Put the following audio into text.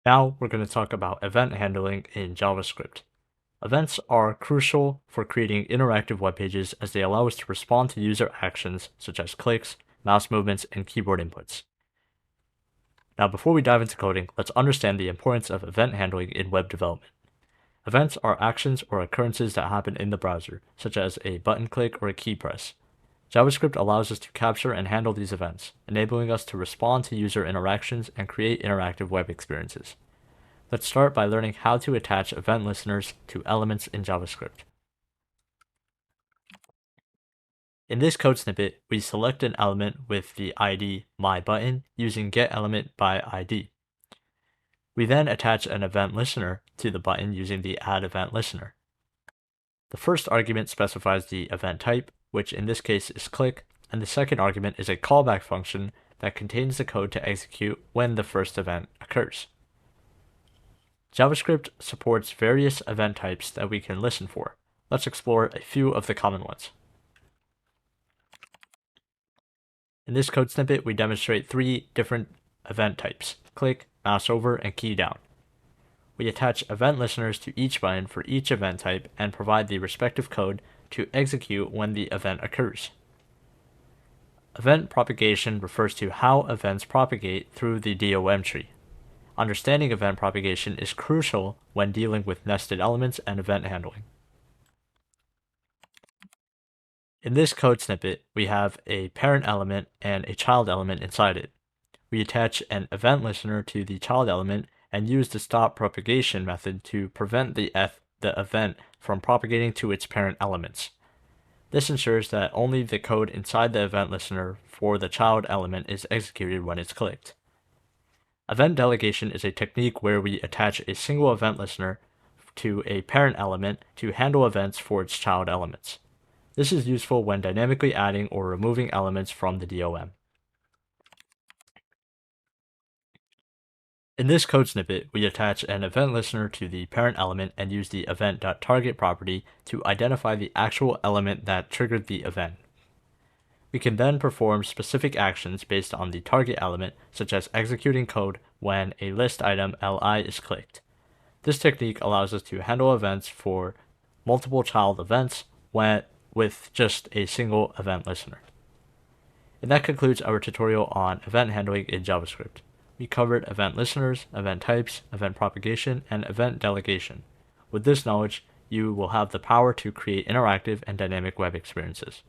Now we're going to talk about event handling in JavaScript. Events are crucial for creating interactive web pages as they allow us to respond to user actions such as clicks, mouse movements, and keyboard inputs. Now before we dive into coding, let's understand the importance of event handling in web development. Events are actions or occurrences that happen in the browser, such as a button click or a key press. JavaScript allows us to capture and handle these events, enabling us to respond to user interactions and create interactive web experiences. Let's start by learning how to attach event listeners to elements in JavaScript. In this code snippet, we select an element with the ID myButton using getElementById. We then attach an event listener to the button using the addEventListener. The first argument specifies the event type, which in this case is click, and the second argument is a callback function that contains the code to execute when the first event occurs. JavaScript supports various event types that we can listen for. Let's explore a few of the common ones. In this code snippet, we demonstrate three different event types: click, mouse over, and key down. We attach event listeners to each button for each event type and provide the respective code to execute when the event occurs. Event propagation refers to how events propagate through the DOM tree. Understanding event propagation is crucial when dealing with nested elements and event handling. In this code snippet, we have a parent element and a child element inside it. We attach an event listener to the child element and use the stop propagation method to prevent the event from propagating to its parent elements. This ensures that only the code inside the event listener for the child element is executed when it's clicked. Event delegation is a technique where we attach a single event listener to a parent element to handle events for its child elements. This is useful when dynamically adding or removing elements from the DOM. In this code snippet, we attach an event listener to the parent element and use the event.target property to identify the actual element that triggered the event. We can then perform specific actions based on the target element, such as executing code when a list item li is clicked. This technique allows us to handle events for multiple child events with just a single event listener. And that concludes our tutorial on event handling in JavaScript. We covered event listeners, event types, event propagation, and event delegation. With this knowledge, you will have the power to create interactive and dynamic web experiences.